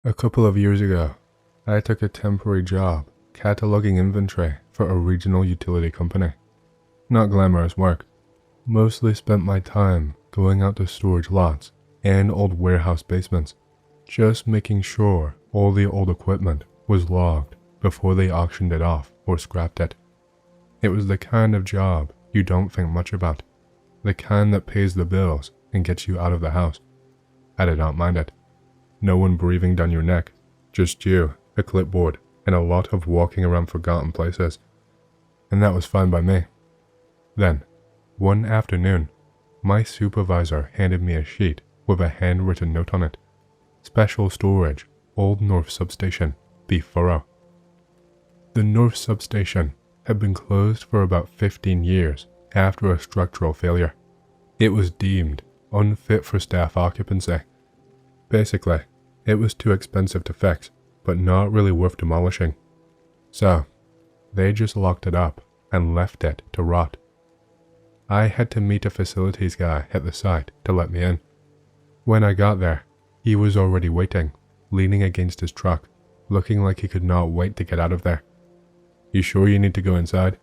A couple of years ago, I took a temporary job cataloging inventory for a regional utility company. Not glamorous work. Mostly spent my time going out to storage lots and old warehouse basements, just making sure all the old equipment was logged before they auctioned it off or scrapped it. It was the kind of job you don't think much about, the kind that pays the bills and gets you out of the house. I did not mind it. No one breathing down your neck, just you, a clipboard, and a lot of walking around forgotten places. And that was fine by me. Then, one afternoon, my supervisor handed me a sheet with a handwritten note on it. Special storage, Old North Substation, Beef Furrow. The North Substation had been closed for about 15 years after a structural failure. It was deemed unfit for staff occupancy. Basically, it was too expensive to fix, but not really worth demolishing. So, they just locked it up and left it to rot. I had to meet a facilities guy at the site to let me in. When I got there, he was already waiting, leaning against his truck, looking like he could not wait to get out of there. "You sure you need to go inside?"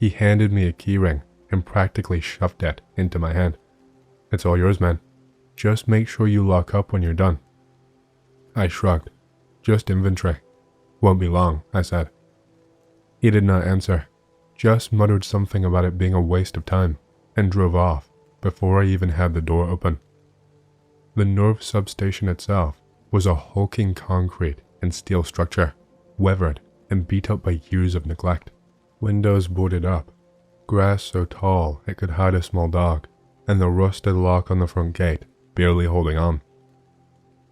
He handed me a keyring and practically shoved it into my hand. "It's all yours, man. Just make sure you lock up when you're done." I shrugged. "Just inventory. Won't be long," I said. He did not answer, just muttered something about it being a waste of time, and drove off before I even had the door open. The North Substation itself was a hulking concrete and steel structure, weathered and beat up by years of neglect. Windows boarded up, grass so tall it could hide a small dog, and the rusted lock on the front gate barely holding on.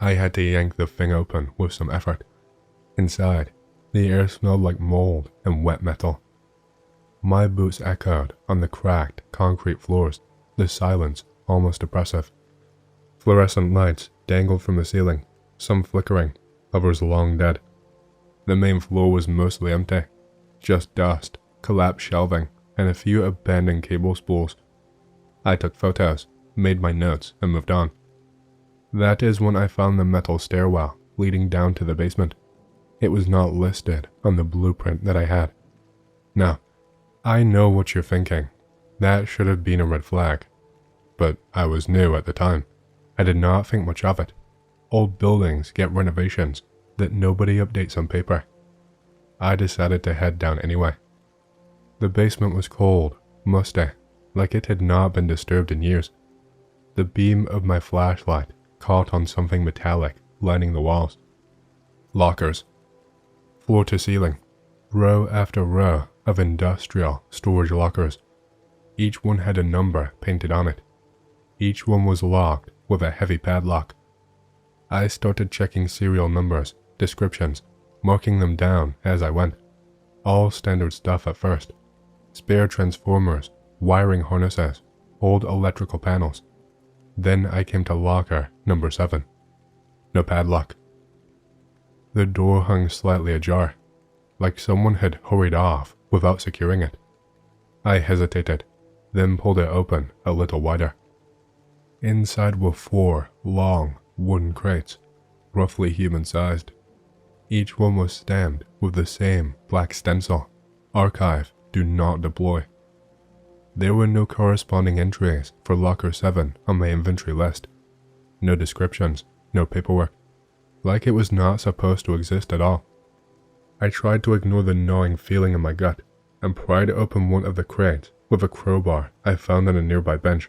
I had to yank the thing open with some effort. Inside, the air smelled like mold and wet metal. My boots echoed on the cracked concrete floors, the silence almost oppressive. Fluorescent lights dangled from the ceiling, some flickering, others long dead. The main floor was mostly empty, just dust, collapsed shelving, and a few abandoned cable spools. I took photos, made my notes, and moved on. That is when I found the metal stairwell leading down to the basement. It was not listed on the blueprint that I had. Now, I know what you're thinking. That should have been a red flag. But I was new at the time. I did not think much of it. Old buildings get renovations that nobody updates on paper. I decided to head down anyway. The basement was cold, musty, like it had not been disturbed in years. The beam of my flashlight caught on something metallic lining the walls. Lockers. Floor to ceiling, row after row of industrial storage lockers. Each one had a number painted on it. Each one was locked with a heavy padlock. I started checking serial numbers, descriptions, marking them down as I went. All standard stuff at first. Spare transformers, wiring harnesses, old electrical panels. Then I came to locker number 7. No padlock. The door hung slightly ajar, like someone had hurried off without securing it. I hesitated, then pulled it open a little wider. Inside were 4 long, wooden crates, roughly human-sized. Each one was stamped with the same black stencil, "Archive, do not deploy." There were no corresponding entries for Locker 7 on my inventory list. No descriptions, no paperwork, like it was not supposed to exist at all. I tried to ignore the gnawing feeling in my gut and pried open one of the crates with a crowbar I found on a nearby bench.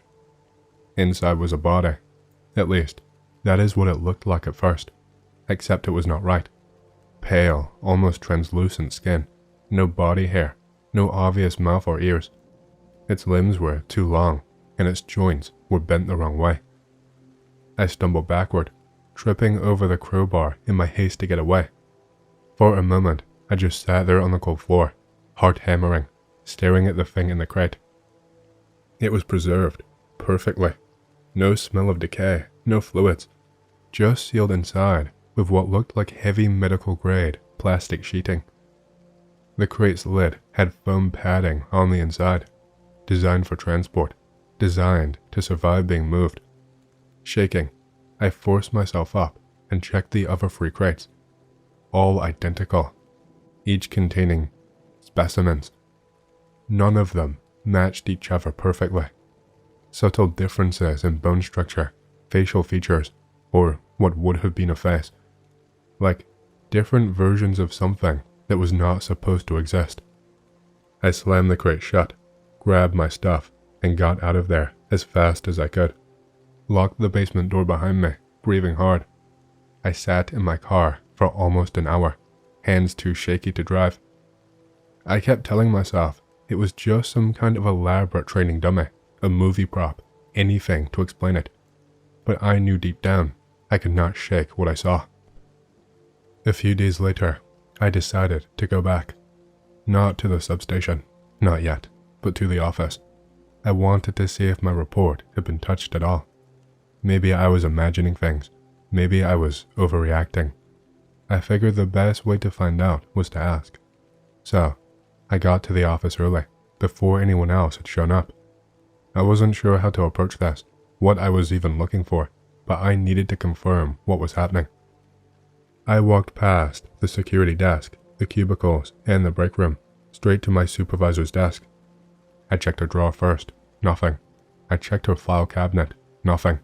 Inside was a body. At least, that is what it looked like at first, except it was not right. Pale, almost translucent skin, no body hair, no obvious mouth or ears. Its limbs were too long, and its joints were bent the wrong way. I stumbled backward, tripping over the crowbar in my haste to get away. For a moment, I just sat there on the cold floor, heart hammering, staring at the thing in the crate. It was preserved, perfectly. No smell of decay, no fluids, just sealed inside with what looked like heavy medical-grade plastic sheeting. The crate's lid had foam padding on the inside, designed for transport, designed to survive being moved. Shaking, I forced myself up and checked the other 3 crates. All identical, each containing specimens. None of them matched each other perfectly. Subtle differences in bone structure, facial features, or what would have been a face. Like different versions of something that was not supposed to exist. I slammed the crate shut, grabbed my stuff, and got out of there as fast as I could. Locked the basement door behind me, breathing hard. I sat in my car for almost an hour, hands too shaky to drive. I kept telling myself it was just some kind of elaborate training dummy, a movie prop, anything to explain it. But I knew deep down I could not shake what I saw. A few days later, I decided to go back. Not to the substation, not yet, but to the office. I wanted to see if my report had been touched at all. Maybe I was imagining things. Maybe I was overreacting. I figured the best way to find out was to ask. So, I got to the office early, before anyone else had shown up. I wasn't sure how to approach this, what I was even looking for, but I needed to confirm what was happening. I walked past the security desk, the cubicles, and the break room, straight to my supervisor's desk. I checked her drawer first, nothing. I checked her file cabinet, nothing.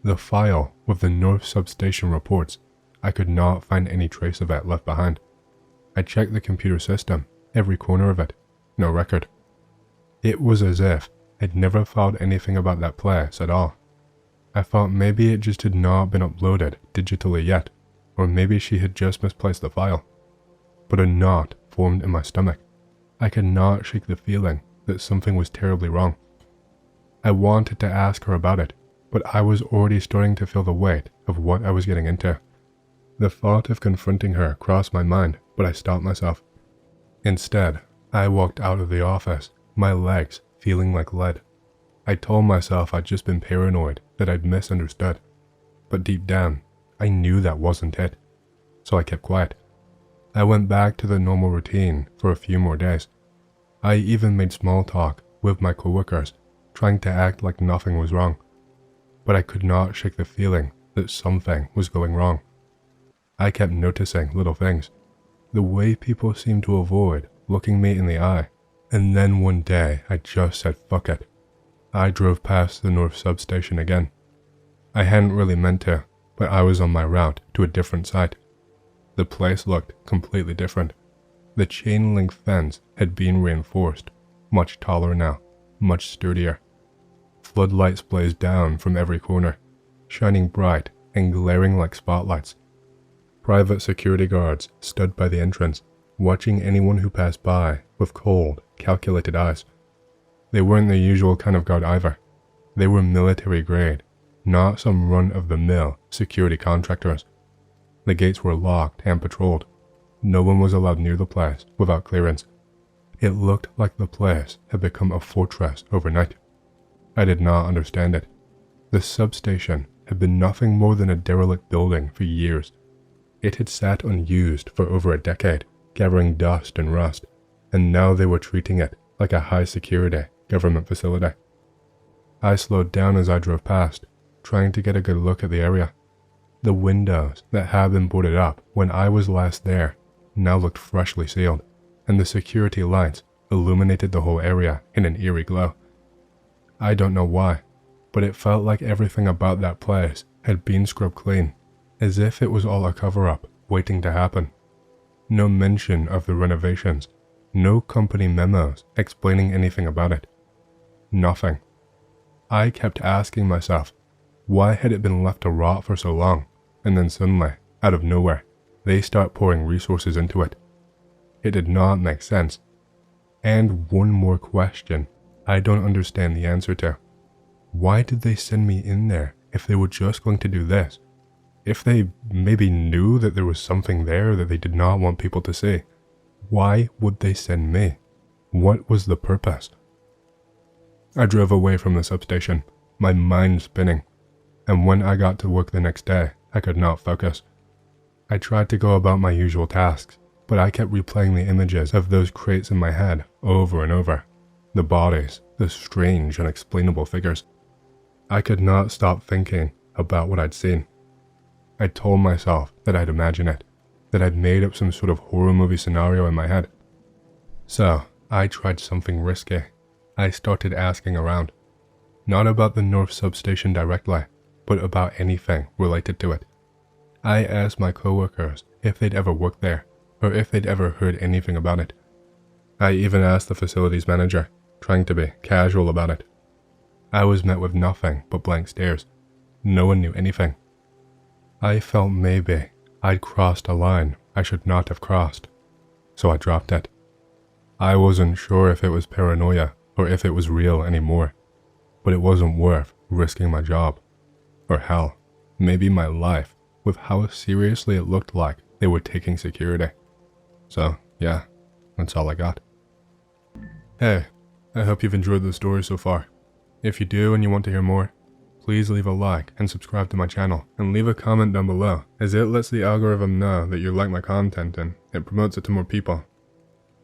The file with the North Substation reports, I could not find any trace of it left behind. I checked the computer system, every corner of it, no record. It was as if I'd never filed anything about that place at all. I thought maybe it just had not been uploaded digitally yet, or maybe she had just misplaced the file. But a knot formed in my stomach. I could not shake the feeling that something was terribly wrong. I wanted to ask her about it, but I was already starting to feel the weight of what I was getting into. The thought of confronting her crossed my mind, but I stopped myself. Instead, I walked out of the office, my legs feeling like lead. I told myself I'd just been paranoid, that I'd misunderstood. But deep down, I knew that wasn't it. So I kept quiet. I went back to the normal routine for a few more days. I even made small talk with my coworkers, trying to act like nothing was wrong. But I could not shake the feeling that something was going wrong. I kept noticing little things, the way people seemed to avoid looking me in the eye. And then one day I just said fuck it. I drove past the North Substation again. I hadn't really meant to, but I was on my route to a different site. The place looked completely different. The chain link fence had been reinforced, much taller now, much sturdier. Floodlights blazed down from every corner, shining bright and glaring like spotlights. Private security guards stood by the entrance, watching anyone who passed by with cold, calculated eyes. They weren't the usual kind of guard either. They were military grade, not some run-of-the-mill security contractors. The gates were locked and patrolled. No one was allowed near the place without clearance. It looked like the place had become a fortress overnight. I did not understand it. The substation had been nothing more than a derelict building for years. It had sat unused for over a decade, gathering dust and rust, and now they were treating it like a high-security government facility. I slowed down as I drove past, trying to get a good look at the area. The windows that had been boarded up when I was last there now looked freshly sealed, and the security lights illuminated the whole area in an eerie glow. I don't know why, but it felt like everything about that place had been scrubbed clean, as if it was all a cover-up waiting to happen. No mention of the renovations, no company memos explaining anything about it. Nothing. I kept asking myself, why had it been left to rot for so long, and then suddenly, out of nowhere, they start pouring resources into it? It did not make sense. And one more question I don't understand the answer to. Why did they send me in there if they were just going to do this? If they maybe knew that there was something there that they did not want people to see, why would they send me? What was the purpose? I drove away from the substation, my mind spinning, and when I got to work the next day, I could not focus. I tried to go about my usual tasks, but I kept replaying the images of those crates in my head over and over. The bodies, the strange, unexplainable figures. I could not stop thinking about what I'd seen. I told myself that I'd imagine it, that I'd made up some sort of horror movie scenario in my head. So, I tried something risky. I started asking around. Not about the North Substation directly, but about anything related to it. I asked my coworkers if they'd ever worked there, or if they'd ever heard anything about it. I even asked the facilities manager, trying to be casual about it. I was met with nothing but blank stares. No one knew anything. I felt maybe I'd crossed a line I should not have crossed, so I dropped it. I wasn't sure if it was paranoia or if it was real anymore, but it wasn't worth risking my job, or hell, maybe my life, with how seriously it looked like they were taking security. So yeah, that's all I got. Hey, I hope you've enjoyed the story so far. If you do and you want to hear more, please leave a like and subscribe to my channel, and leave a comment down below, as it lets the algorithm know that you like my content and it promotes it to more people.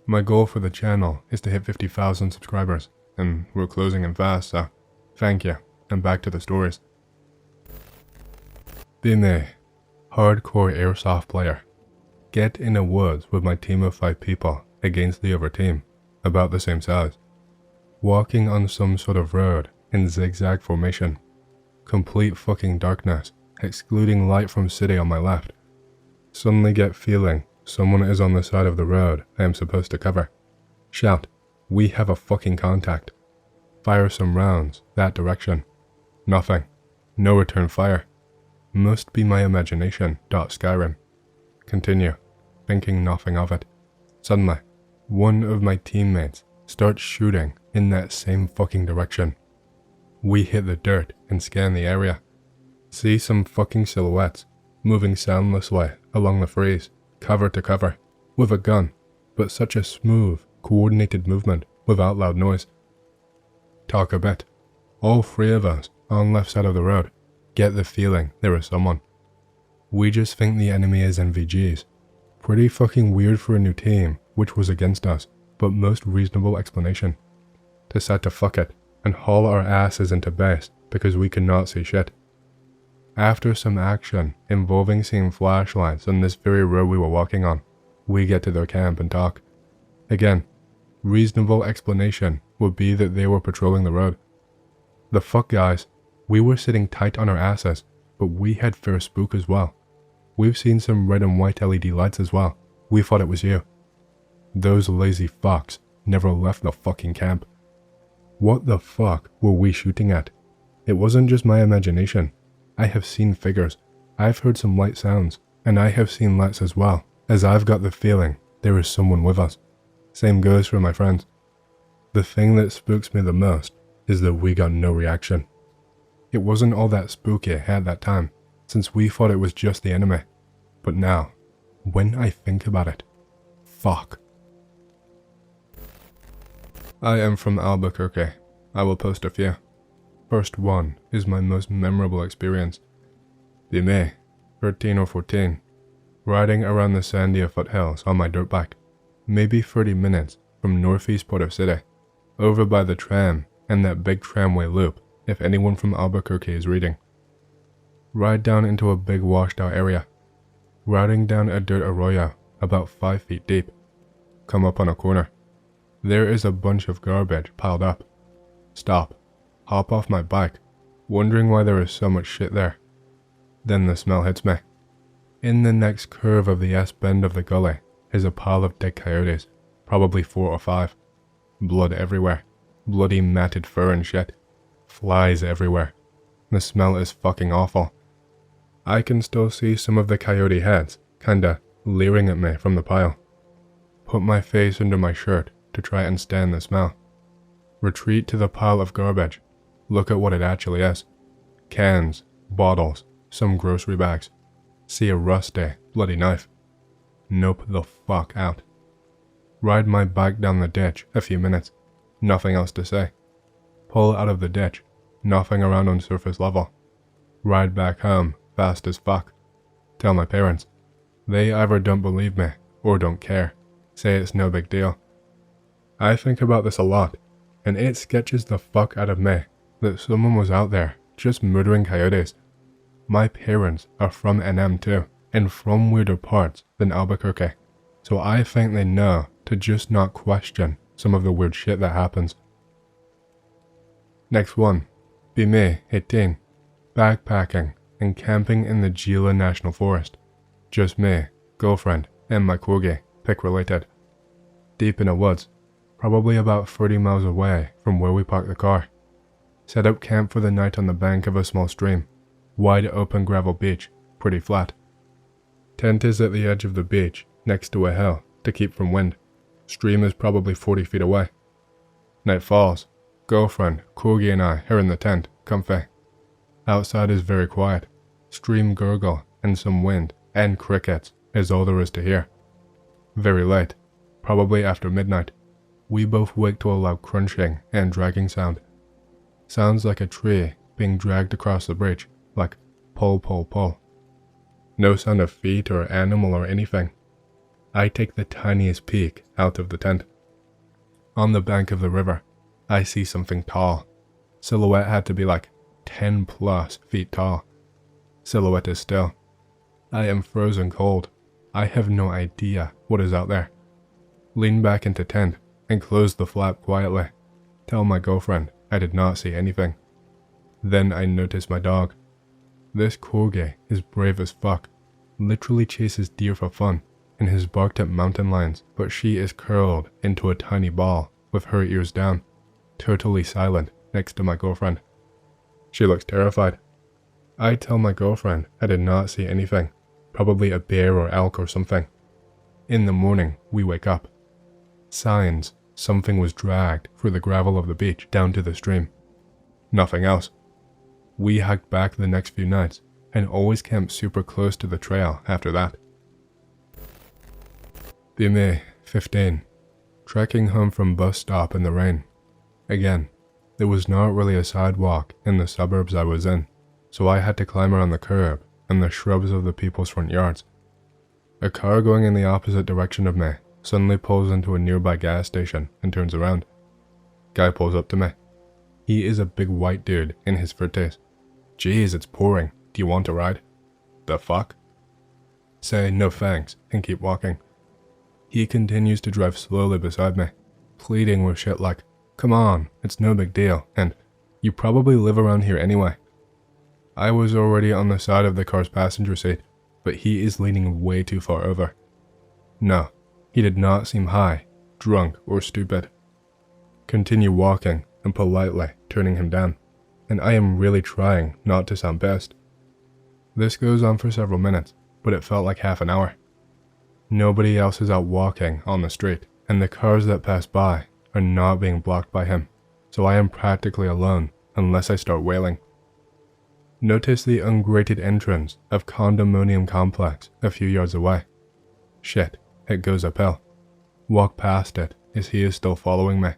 My goal for the channel is to hit 50,000 subscribers, and we're closing in fast, so thank you, and back to the stories. Being a hardcore airsoft player, get in the woods with my team of 5 people against the other team, about the same size, walking on some sort of road in zigzag formation. Complete fucking darkness, excluding light from city on my left. Suddenly get feeling someone is on the side of the road I am supposed to cover. Shout, we have a fucking contact. Fire some rounds that direction. Nothing. No return fire. Must be my imagination. Skyrim. Continue, thinking nothing of it. Suddenly, one of my teammates starts shooting in that same fucking direction. We hit the dirt and scan the area. See some fucking silhouettes, moving soundlessly along the freeze, cover to cover, with a gun, but such a smooth, coordinated movement without loud noise. Talk a bit. All 3 of us on left side of the road get the feeling there is someone. We just think the enemy is NVGs. Pretty fucking weird for a new team, which was against us, but most reasonable explanation. Decide to fuck it and haul our asses into base because we could not see shit. After some action involving seeing flashlights on this very road we were walking on, we get to their camp and talk. Again, reasonable explanation would be that they were patrolling the road. The fuck guys, we were sitting tight on our asses, but we had fair spook as well. We've seen some red and white LED lights as well. We thought it was you. Those lazy fucks never left the fucking camp. What the fuck were we shooting at? It wasn't just my imagination. I have seen figures, I've heard some light sounds, and I have seen lights as well, as I've got the feeling there is someone with us. Same goes for my friends. The thing that spooks me the most is that we got no reaction. It wasn't all that spooky at that time, since we thought it was just the enemy. But now, when I think about it, fuck. I am from Albuquerque. I will post a few. First one is my most memorable experience. Be me, 13 or 14, riding around the Sandia foothills on my dirt bike, maybe 30 minutes from northeast part of city, over by the tram and that big tramway loop if anyone from Albuquerque is reading. Ride down into a big washed out area, riding down a dirt arroyo about 5 feet deep, come up on a corner. There is a bunch of garbage piled up. Stop, hop off my bike, wondering why there is so much shit there. Then the smell hits me. In the next curve of the S-bend of the gully is a pile of dead coyotes, probably 4 or 5. Blood everywhere, bloody matted fur and shit. Flies everywhere. The smell is fucking awful. I can still see some of the coyote heads, kinda leering at me from the pile. Put my face under my shirt to try and stand the smell. Retreat to the pile of garbage. Look at what it actually is. Cans, bottles, some grocery bags. See a rusty, bloody knife. Nope the fuck out. Ride my bike down the ditch a few minutes. Nothing else to say. Pull out of the ditch. Nothing around on surface level. Ride back home fast as fuck. Tell my parents. They either don't believe me or don't care. Say it's no big deal. I think about this a lot, and it sketches the fuck out of me that someone was out there just murdering coyotes. My parents are from NM too, and from weirder parts than Albuquerque, so I think they know to just not question some of the weird shit that happens. Next one, be me, 18, backpacking and camping in the Gila National Forest. Just me, girlfriend, and my corgi, pick related. Deep in the woods, probably about 30 miles away from where we parked the car. Set up camp for the night on the bank of a small stream. Wide open gravel beach, pretty flat. Tent is at the edge of the beach, next to a hill, to keep from wind. Stream is probably 40 feet away. Night falls. Girlfriend, corgi and I are in the tent, comfy. Outside is very quiet. Stream gurgle and some wind and crickets is all there is to hear. Very late, probably after midnight, we both wake to a loud crunching and dragging sound. Sounds like a tree being dragged across the bridge, like pull, pull, pull. No sound of feet or animal or anything. I take the tiniest peek out of the tent. On the bank of the river, I see something tall. Silhouette had to be like 10 plus feet tall. Silhouette is still. I am frozen cold. I have no idea what is out there. Lean back into tent and close the flap quietly. Tell my girlfriend I did not see anything. Then I notice my dog. This corgi is brave as fuck. Literally chases deer for fun and has barked at mountain lions, but she is curled into a tiny ball with her ears down, totally silent next to my girlfriend. She looks terrified. I tell my girlfriend I did not see anything, probably a bear or elk or something. In the morning, we wake up. Signs something was dragged through the gravel of the beach down to the stream. Nothing else. We hiked back the next few nights and always camped super close to the trail after that. Be me, 15, trekking home from bus stop in the rain. Again, there was not really a sidewalk in the suburbs I was in, so I had to climb around the curb and the shrubs of the people's front yards. A car going in the opposite direction of me suddenly pulls into a nearby gas station and turns around. Guy pulls up to me. He is a big white dude in his 30s. Jeez, it's pouring. Do you want a ride? The fuck? Say no thanks and keep walking. He continues to drive slowly beside me, pleading with shit like, come on, it's no big deal, and you probably live around here anyway. I was already on the side of the car's passenger seat, but he is leaning way too far over. No, he did not seem high, drunk, or stupid. Continue walking and politely turning him down, and I am really trying not to sound pissed. This goes on for several minutes, but it felt like half an hour. Nobody else is out walking on the street, and the cars that pass by are not being blocked by him, so I am practically alone unless I start wailing. Notice the ungrated entrance of condominium complex a few yards away. Shit, it goes uphill. Walk past it as he is still following me.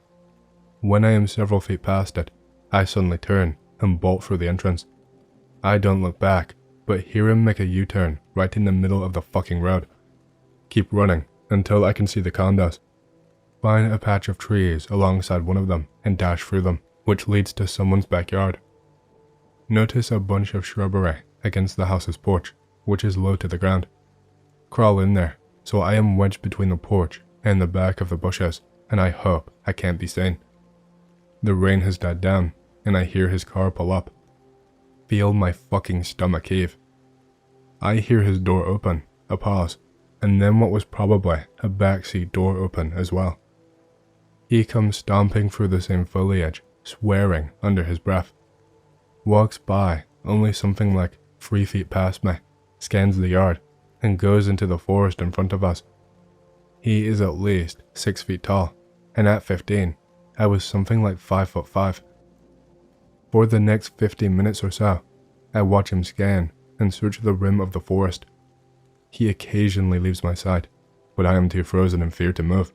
When I am several feet past it, I suddenly turn and bolt through the entrance. I don't look back, but hear him make a U-turn right in the middle of the fucking road. Keep running until I can see the condos. Find a patch of trees alongside one of them and dash through them, which leads to someone's backyard. Notice a bunch of shrubbery against the house's porch, which is low to the ground. Crawl in there, so I am wedged between the porch and the back of the bushes, and I hope I can't be seen. The rain has died down, and I hear his car pull up. Feel my fucking stomach heave. I hear his door open, a pause, and then what was probably a backseat door open as well. He comes stomping through the same foliage, swearing under his breath. Walks by only something like 3 feet past me, scans the yard, and goes into the forest in front of us. He is at least 6 feet tall, and at 15, I was something like 5'5". For the next 15 minutes or so, I watch him scan and search the rim of the forest. He occasionally leaves my sight, but I am too frozen in fear to move.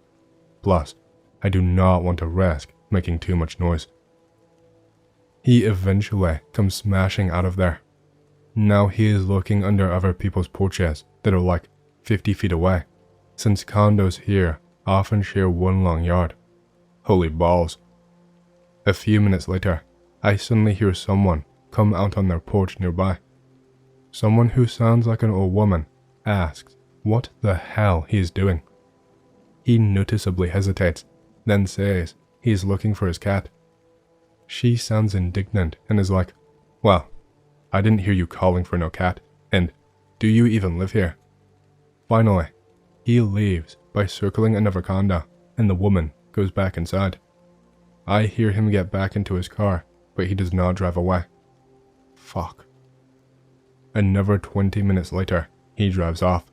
Plus, I do not want to risk making too much noise. He eventually comes smashing out of there. Now he is looking under other people's porches that are like 50 feet away, since condos here often share one long yard. Holy balls. A few minutes later, I suddenly hear someone come out on their porch nearby. Someone who sounds like an old woman asks what the hell he is doing. He noticeably hesitates, then says he is looking for his cat. She sounds indignant and is like, well, I didn't hear you calling for no cat, and do you even live here? Finally, he leaves by circling another condo, and the woman goes back inside. I hear him get back into his car, but he does not drive away. Fuck. Another 20 minutes later, he drives off.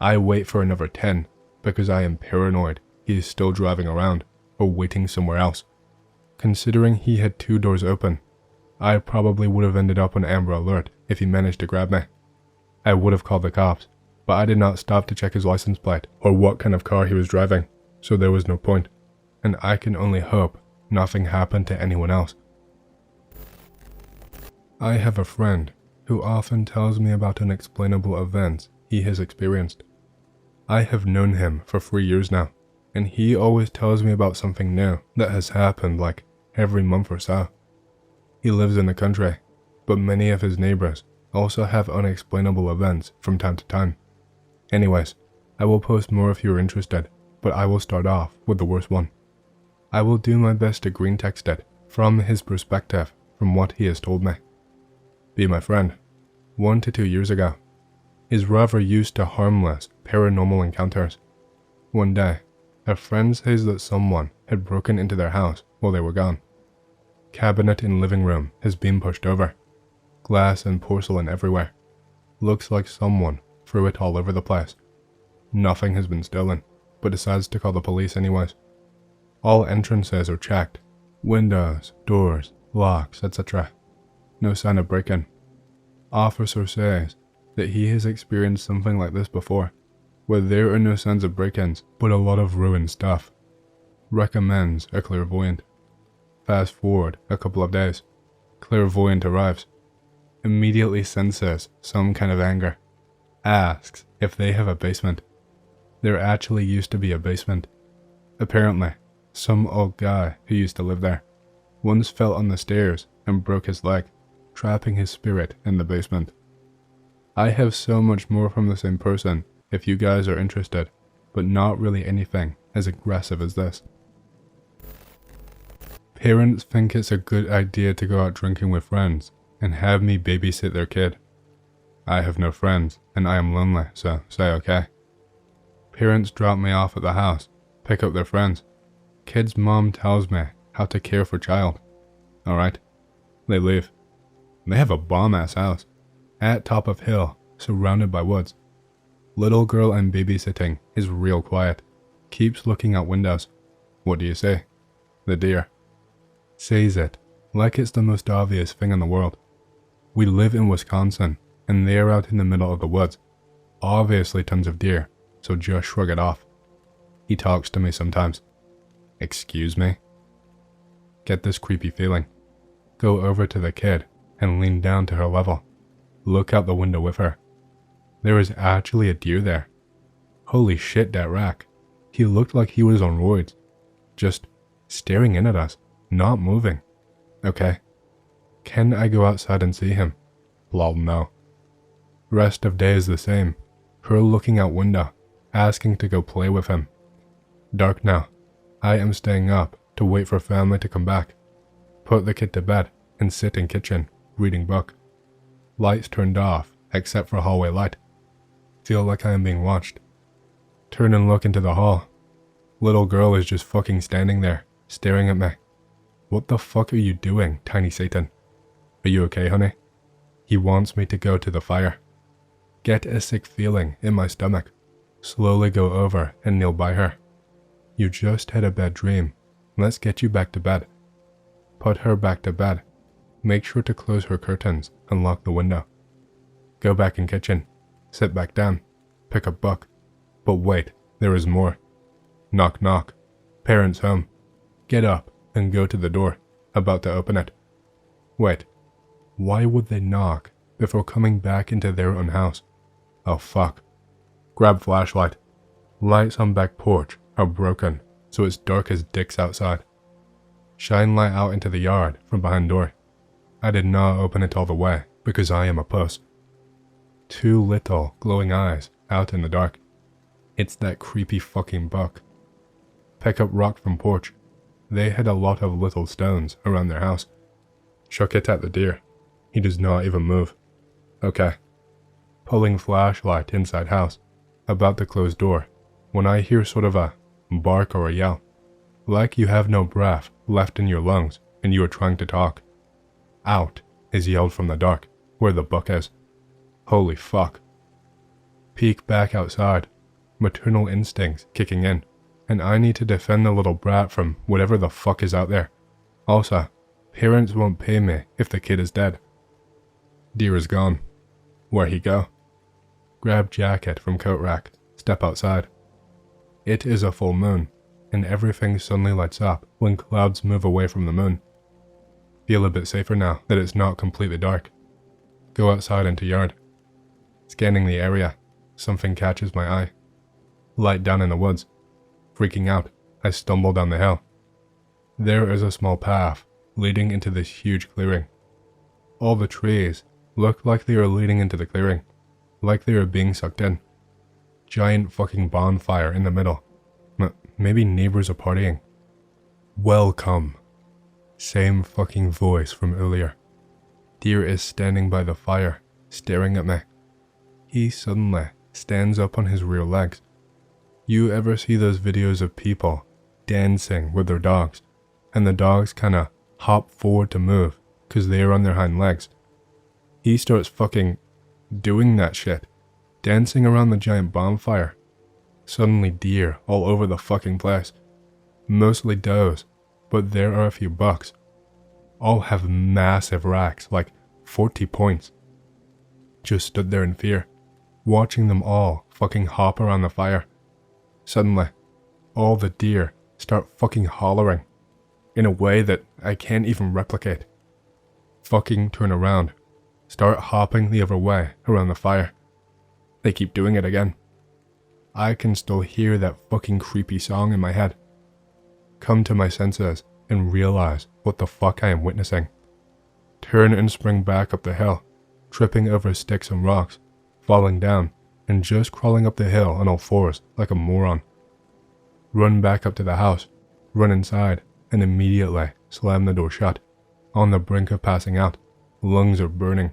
I wait for another 10 because I am paranoid he is still driving around or waiting somewhere else. Considering he had 2 doors open, I probably would have ended up on Amber Alert if he managed to grab me. I would have called the cops, but I did not stop to check his license plate or what kind of car he was driving, so there was no point, and I can only hope nothing happened to anyone else. I have a friend who often tells me about unexplainable events he has experienced. I have known him for 3 years now, and he always tells me about something new that has happened like every month or so. He lives in the country, but many of his neighbors also have unexplainable events from time to time. Anyways, I will post more if you are interested, but I will start off with the worst one. I will do my best to greentext it from his perspective from what he has told me. Be my friend. 1 to 2 years ago. Is rather used to harmless paranormal encounters. One day, a friend says that someone had broken into their house while they were gone. Cabinet in living room has been pushed over. Glass and porcelain everywhere. Looks like someone threw it all over the place. Nothing has been stolen, but decides to call the police anyways. All entrances are checked. Windows, doors, locks, etc. No sign of break-in. Officer says that he has experienced something like this before, where there are no signs of break-ins, but a lot of ruined stuff. Recommends a clairvoyant. Fast forward a couple of days. Clairvoyant arrives. Immediately senses some kind of anger. Asks if they have a basement. There actually used to be a basement. Apparently, some old guy who used to live there once fell on the stairs and broke his leg, trapping his spirit in the basement. I have so much more from the same person if you guys are interested, but not really anything as aggressive as this. Parents think it's a good idea to go out drinking with friends and have me babysit their kid. I have no friends and I am lonely, so say okay. Parents drop me off at the house, pick up their friends. Kid's mom tells me how to care for child. Alright, they leave. They have a bomb-ass house, at top of hill, surrounded by woods. Little girl I'm babysitting is real quiet, keeps looking out windows. What do you say? The deer. Says it, like it's the most obvious thing in the world. We live in Wisconsin, and they're out in the middle of the woods. Obviously tons of deer, so just shrug it off. He talks to me sometimes. Excuse me? Get this creepy feeling. Go over to the kid and lean down to her level. Look out the window with her. There is actually a deer there. Holy shit, that rack. He looked like he was on roids. Just staring in at us, not moving. Okay. Can I go outside and see him? Lol, no. Rest of day is the same. Her looking out window, asking to go play with him. Dark now. I am staying up to wait for family to come back. Put the kid to bed and sit in kitchen, reading book. Lights turned off, except for hallway light. Feel like I am being watched. Turn and look into the hall. Little girl is just fucking standing there, staring at me. What the fuck are you doing, tiny Satan? Are you okay, honey? He wants me to go to the fire. Get a sick feeling in my stomach. Slowly go over and kneel by her. You just had a bad dream. Let's get you back to bed. Put her back to bed. Make sure to close her curtains and lock the window. Go back in kitchen. Sit back down. Pick a book. But wait, there is more. Knock knock. Parents home. Get up and go to the door. About to open it. Wait. Why would they knock before coming back into their own house? Oh fuck. Grab flashlight. Lights on back porch are broken, so it's dark as dicks outside. Shine light out into the yard from behind door. I did not open it all the way because I am a puss. 2 little glowing eyes out in the dark. It's that creepy fucking buck. Pick up rock from porch. They had a lot of little stones around their house. Chuck it at the deer. He does not even move. Okay. Pulling flashlight inside house, about to close door, when I hear sort of a bark or a yell, like you have no breath left in your lungs and you are trying to talk. Out is yelled from the dark, where the buck is. Holy fuck. Peek back outside, maternal instincts kicking in, and I need to defend the little brat from whatever the fuck is out there. Also, parents won't pay me if the kid is dead. Deer is gone. Where he go? Grab jacket from coat rack, step outside. It is a full moon, and everything suddenly lights up when clouds move away from the moon. Feel a bit safer now that it's not completely dark. Go outside into yard. Scanning the area, something catches my eye. Light down in the woods. Freaking out, I stumble down the hill. There is a small path leading into this huge clearing. All the trees look like they are leading into the clearing, like they are being sucked in. Giant fucking bonfire in the middle. Maybe neighbors are partying. Welcome. Same fucking voice from earlier. Deer is standing by the fire, staring at me. He suddenly stands up on his rear legs. You ever see those videos of people dancing with their dogs, and the dogs kinda hop forward to move cause they're on their hind legs? He starts fucking doing that shit, dancing around the giant bonfire. Suddenly deer all over the fucking place. Mostly does, but there are a few bucks. All have massive racks, like 40 points. Just stood there in fear, watching them all fucking hop around the fire. Suddenly, all the deer start fucking hollering, in a way that I can't even replicate. Fucking turn around, start hopping the other way around the fire. They keep doing it again. I can still hear that fucking creepy song in my head. Come to my senses and realize what the fuck I am witnessing. Turn and spring back up the hill, tripping over sticks and rocks, falling down, and just crawling up the hill on all fours like a moron. Run back up to the house, run inside, and immediately slam the door shut. On the brink of passing out, lungs are burning.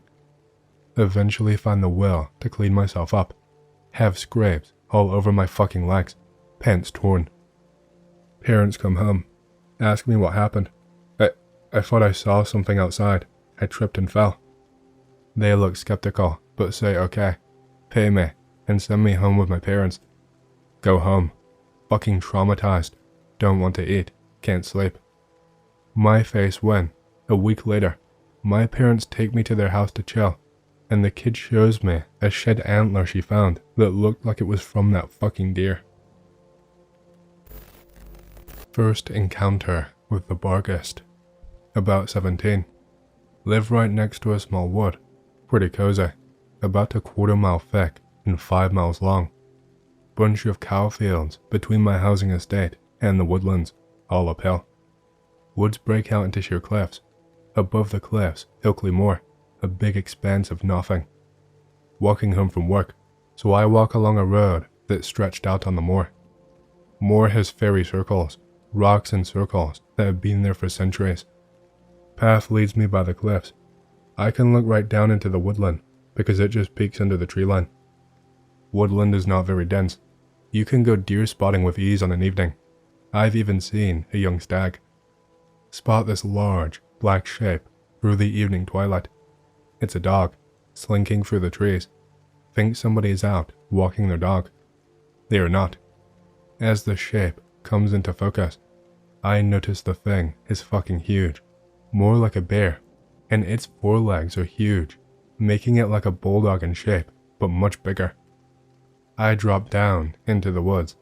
Eventually find the will to clean myself up. Have scrapes all over my fucking legs, pants torn. Parents come home, ask me what happened. I thought I saw something outside. I tripped and fell. They look skeptical, but say okay, pay me, and send me home with my parents. Go home. Fucking traumatized. Don't want to eat. Can't sleep. My face when, a week later, my parents take me to their house to chill, and the kid shows me a shed antler she found that looked like it was from that fucking deer. First encounter with the Barghest. About 17. Live right next to a small wood. Pretty cozy. About a quarter-mile thick and 5 miles long. Bunch of cow fields between my housing estate and the woodlands, all uphill. Woods break out into sheer cliffs. Above the cliffs, Ilkley Moor, a big expanse of nothing. Walking home from work, so I walk along a road that stretched out on the moor. Moor has fairy circles, rocks and circles that have been there for centuries. Path leads me by the cliffs. I can look right down into the woodland because it just peeks under the tree line. Woodland is not very dense. You can go deer spotting with ease on an evening. I've even seen a young stag. Spot this large, black shape through the evening twilight. It's a dog, slinking through the trees. Think somebody is out walking their dog. They are not. As the shape comes into focus, I notice the thing is fucking huge, more like a bear, and its forelegs are huge, making it like a bulldog in shape, but much bigger. I drop down into the woods,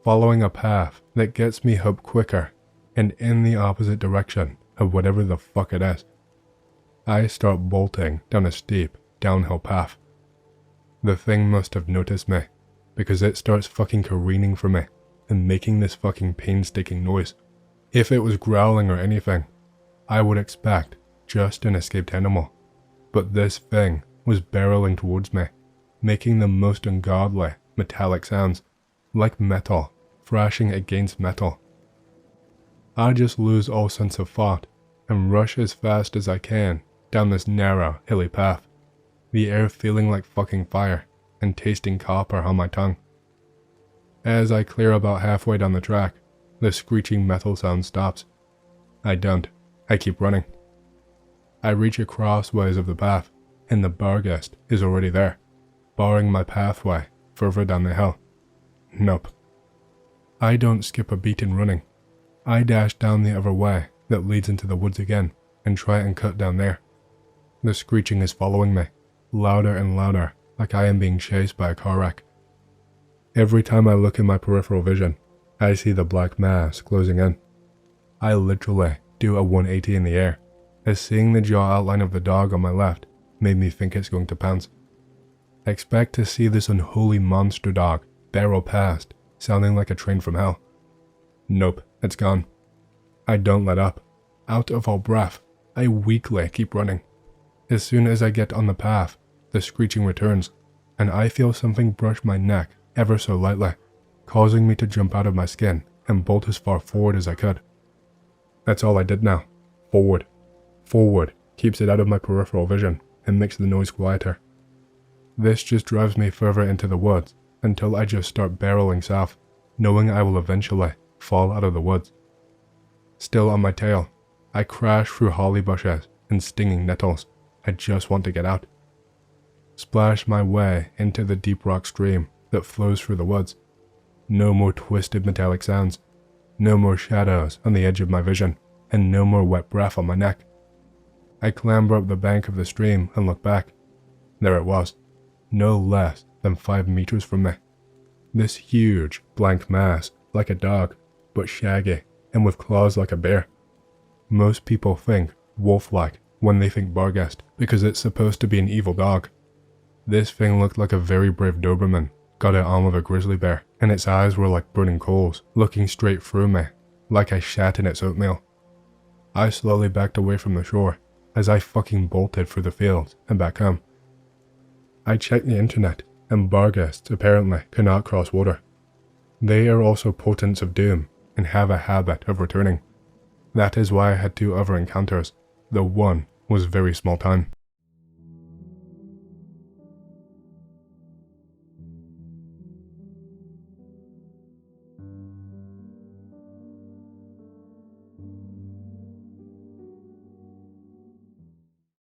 following a path that gets me up quicker and in the opposite direction of whatever the fuck it is. I start bolting down a steep, downhill path. The thing must have noticed me, because it starts fucking careening for me and making this fucking painstaking noise. If it was growling or anything, I would expect just an escaped animal, but this thing was barreling towards me, making the most ungodly, metallic sounds, like metal, thrashing against metal. I just lose all sense of thought and rush as fast as I can down this narrow, hilly path, the air feeling like fucking fire and tasting copper on my tongue. As I clear about halfway down the track, the screeching metal sound stops. I don't. I keep running. I reach a crossways of the path, and the Barghest is already there, barring my pathway further down the hill. Nope. I don't skip a beat in running. I dash down the other way that leads into the woods again and try and cut down there. The screeching is following me, louder and louder, like I am being chased by a car wreck. Every time I look in my peripheral vision, I see the black mass closing in. I literally do a 180 in the air, as seeing the jaw outline of the dog on my left made me think it's going to pounce. I expect to see this unholy monster dog barrel past, sounding like a train from hell. Nope, it's gone. I don't let up. Out of all breath, I weakly keep running. As soon as I get on the path, the screeching returns, and I feel something brush my neck ever so lightly, causing me to jump out of my skin and bolt as far forward as I could. That's all I did now. Forward. Forward keeps it out of my peripheral vision and makes the noise quieter. This just drives me further into the woods until I just start barreling south, knowing I will eventually fall out of the woods. Still on my tail, I crash through holly bushes and stinging nettles. I just want to get out. Splash my way into the deep rock stream that flows through the woods. No more twisted metallic sounds. No more shadows on the edge of my vision, and no more wet breath on my neck. I clamber up the bank of the stream and look back. There it was, no less than 5 meters from me. This huge, blank mass, like a dog, but shaggy and with claws like a bear. Most people think wolf-like when they think Barghest because it's supposed to be an evil dog. This thing looked like a very brave Doberman got it on with a grizzly bear, and its eyes were like burning coals, looking straight through me, like I shat in its oatmeal. I slowly backed away from the shore as I fucking bolted through the fields and back home. I checked the internet, and Barghests apparently cannot cross water. They are also portents of doom and have a habit of returning. That is why I had 2 other encounters, though one was very small time.